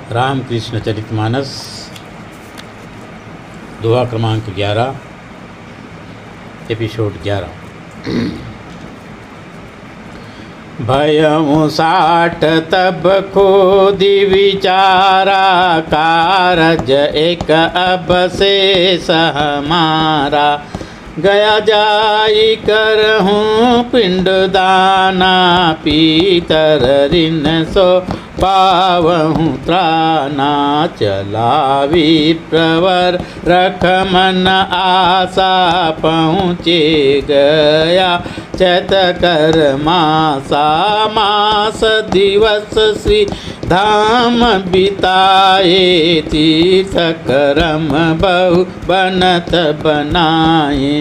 रामकृष्ण चरितमानस दोहा क्रमांक 11 एपिसोड 11। भयमु साठ तब खोदी विचारा, कारज एक अब शेष हमारा। गया जाई करहूँ पिंड दाना, पीतर ऋण सो पावहूँ त्राना। चला विप्रवर रख मन आशा, पहुँचे गया चैत कर मासा। मास दिवस श्री धाम बिताए, तीर्थ करम बहु बनत बनाए।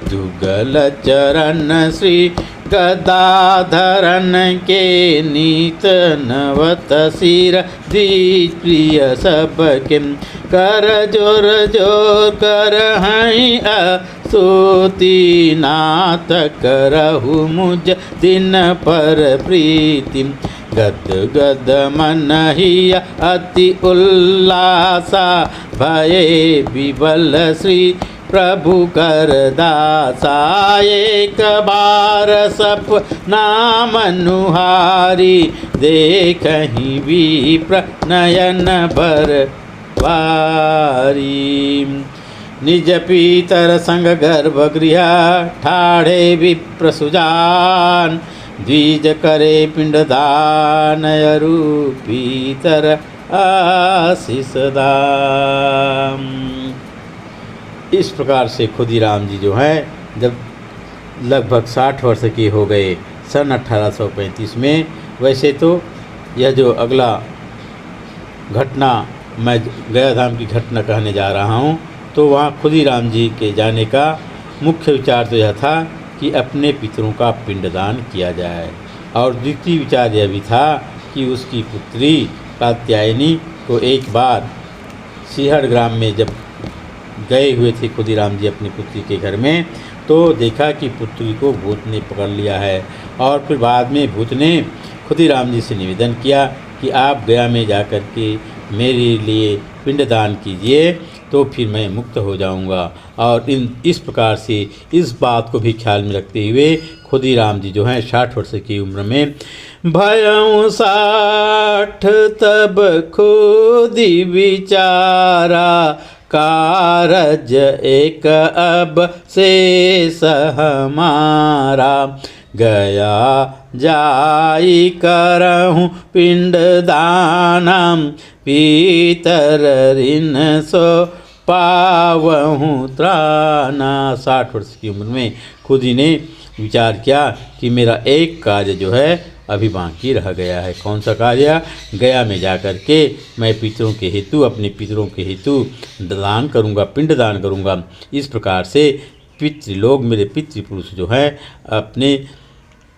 जुगल चरण श्री गदाधरन के, नीत नवत सिर द्विज प्रिय सबके। कर जोर जोर कर हई असूति, नाथ करहु मुझ दिन पर प्रीति। गद गद मन ही अति उल्लासा, भये विबल श्री प्रभु कर दासा। एक बार सपना मनुहारी, देखहि विप्र नयन भर वारी। निज पीतर संग गर्भगृह, ठाढ़े विप्र सुजान। द्विज करे पिंड दान, अरु पीतर आशीष दान। इस प्रकार से खुदीराम जी जो हैं, जब लगभग 60 वर्ष के हो गए सन 1835 में। वैसे तो यह जो अगला घटना मैं गया धाम की घटना कहने जा रहा हूँ, तो वहाँ खुदीराम जी के जाने का मुख्य विचार तो यह था कि अपने पितरों का पिंडदान किया जाए। और द्वितीय विचार यह भी था कि उसकी पुत्री कात्यायनी को एक बार सिहड़ ग्राम में जब गए हुए थे खुदीराम जी अपनी पुत्री के घर में, तो देखा कि पुत्री को भूत ने पकड़ लिया है। और फिर बाद में भूत ने खुदीराम जी से निवेदन किया कि आप गया में जाकर के मेरे लिए पिंडदान कीजिए, तो फिर मैं मुक्त हो जाऊंगा। और इस प्रकार से इस बात को भी ख्याल में रखते हुए खुदीराम जी जो हैं 60 वर्ष की उम्र में, भयउ 60 तब खोदी विचारा, कारज एक अब शेष हमारा। गया जाई करहूँ पिंड दानम, पीतर ऋण सो पावहूँ त्राना। 60 वर्ष की उम्र में खुद ही ने विचार किया कि मेरा एक कार्य जो है अभी बाकी रह गया है। कौन सा कार्य? गया में जाकर के मैं पितरों के हेतु, अपने पितरों के हेतु दान करूँगा, पिंड दान करूँगा। इस प्रकार से पितृलोक, मेरे पितृपुरुष जो हैं, अपने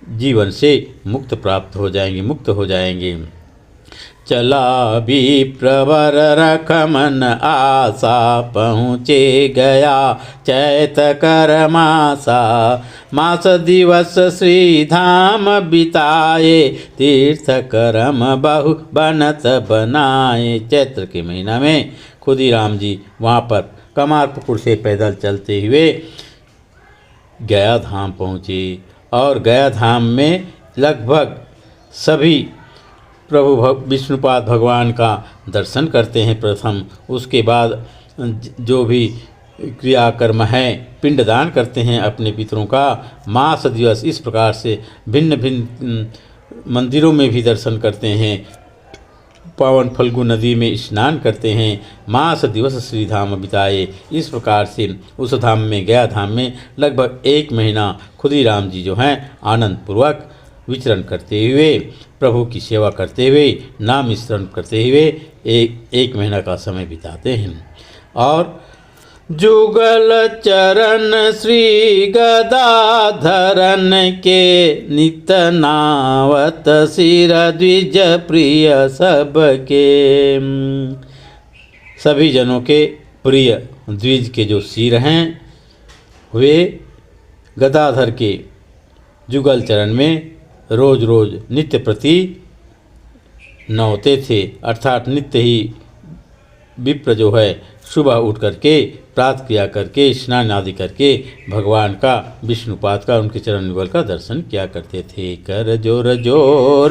जीवन से मुक्त प्राप्त हो जाएंगे, मुक्त हो जाएंगे। चला विप्रवर रख मन आशा, पहुँचे गया चैत कर मासा। मास दिवस श्री धाम बिताए, तीर्थ करम बहु बनत बनाए। चैत्र के महीना में खुदीराम जी वहाँ पर कमारपुकुर से पैदल चलते हुए गया धाम पहुँचे। और गया धाम में लगभग सभी प्रभु विष्णुपाद भगवान का दर्शन करते हैं प्रथम। उसके बाद जो भी क्रियाकर्म है, पिंडदान करते हैं अपने पितरों का। मास दिवस इस प्रकार से भिन्न भिन्न मंदिरों में भी दर्शन करते हैं, पावन फल्गु नदी में स्नान करते हैं। मास दिवस श्री धाम बिताए। इस प्रकार से उस धाम में, गया धाम में लगभग 1 महीना खुदीराम जी जो हैं आनंद पूर्वक विचरण करते हुए, प्रभु की सेवा करते हुए, नाम स्मरण करते हुए एक महीना का समय बिताते हैं। और जुगल चरण श्री गदाधरन के, नित नावत सिर द्विज प्रिय सबके। सभी जनों के प्रिय द्विज के जो सिर हैं, वे गदाधर के जुगल चरण में रोज रोज नित्य प्रति नहाते थे, अर्थात नित्य ही विप्र जो है सुबह उठ करके प्रातः क्रिया करके स्नान आदि करके भगवान का विष्णुपाद का उनके चरण युगल का दर्शन किया करते थे। कर जोर जोर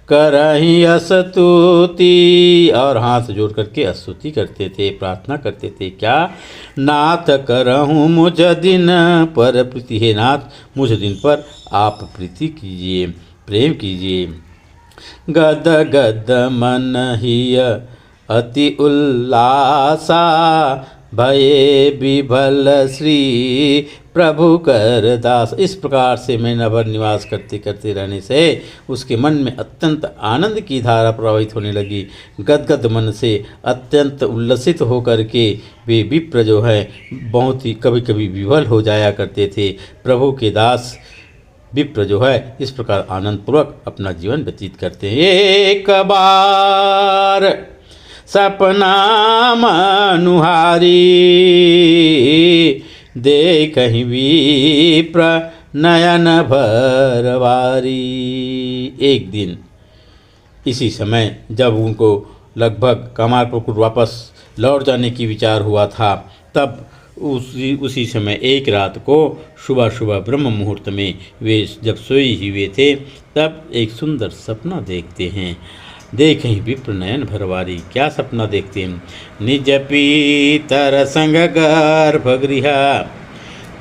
करहि स्तुति, और हाथ जोड़ करके स्तुति करते थे, प्रार्थना करते थे। क्या? नाथ करहूँ मुझ दिन पर प्रीति, हे नाथ मुझ दिन पर आप प्रीति कीजिए, प्रेम कीजिए। गद गद मन हिय अति उल्लासा, भये विभल श्री प्रभु कर दास। इस प्रकार से मैं नभर निवास करते करते रहने से उसके मन में अत्यंत आनंद की धारा प्रवाहित होने लगी। गदगद मन से अत्यंत उल्लसित होकर के वे विप्र जो है बहुत ही कभी कभी विभल हो जाया करते थे। प्रभु के दास विप्र जो है इस प्रकार आनंदपूर्वक अपना जीवन व्यतीत करते हैं। एक बार सपना मनुहारी, देखहि विप्र नयन भरवारी। एक दिन इसी समय जब उनको लगभग कमालपुर वापस लौट जाने की विचार हुआ था, तब उसी समय एक रात को सुबह सुबह ब्रह्म मुहूर्त में वे जब सोए हुए थे, तब एक सुंदर सपना देखते हैं। देखें विप्र नयन भरवारी, क्या सपना देखते हैं? निज पीतर संग गर्भ गृह,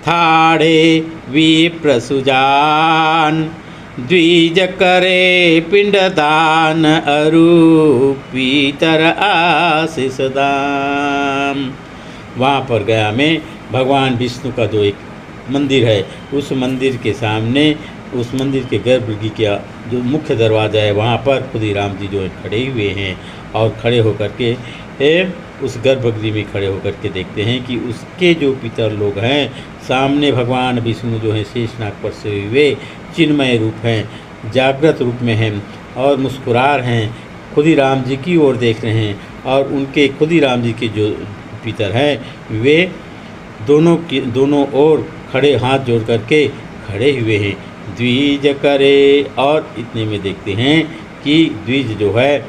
थाड़े विप्र सुजान, द्विज करे पिंड दान, अरु पीतर आशीष दान। वहाँ पर गया में भगवान विष्णु का जो एक मंदिर है, उस मंदिर के सामने, उस मंदिर के गर्भगृह का जो मुख्य दरवाज़ा है, वहाँ पर खुदीराम जी जो खड़े हुए हैं, और खड़े होकर के उस गर्भगृह में खड़े होकर के देखते हैं कि उसके जो पितर लोग हैं, सामने भगवान विष्णु जो हैं शेषनाग पर से हुए चिन्मय रूप हैं, जागृत रूप में हैं और मुस्कुरा रहे हैं, खुदीराम जी की ओर देख रहे हैं। और उनके खुदीराम जी के जो पितर हैं वे दोनों ओर खड़े हाथ जोड़ करके खड़े हुए हैं। द्विज करे, और इतने में देखते हैं कि द्विज जो है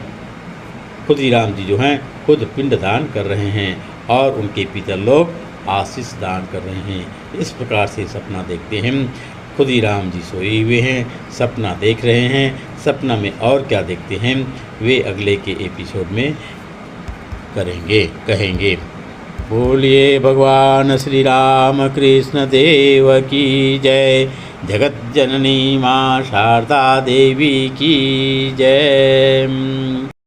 खुदीराम जी जो हैं खुद पिंड दान कर रहे हैं और उनके पितर लोग आशीष दान कर रहे हैं। इस प्रकार से सपना देखते हैं। खुदीराम जी सोए हुए हैं, सपना देख रहे हैं। सपना में और क्या देखते हैं वे अगले के एपिसोड में कहेंगे। बोलिए भगवान श्री राम कृष्ण देव की जय। जगत जननी माँ शारदा देवी की जय।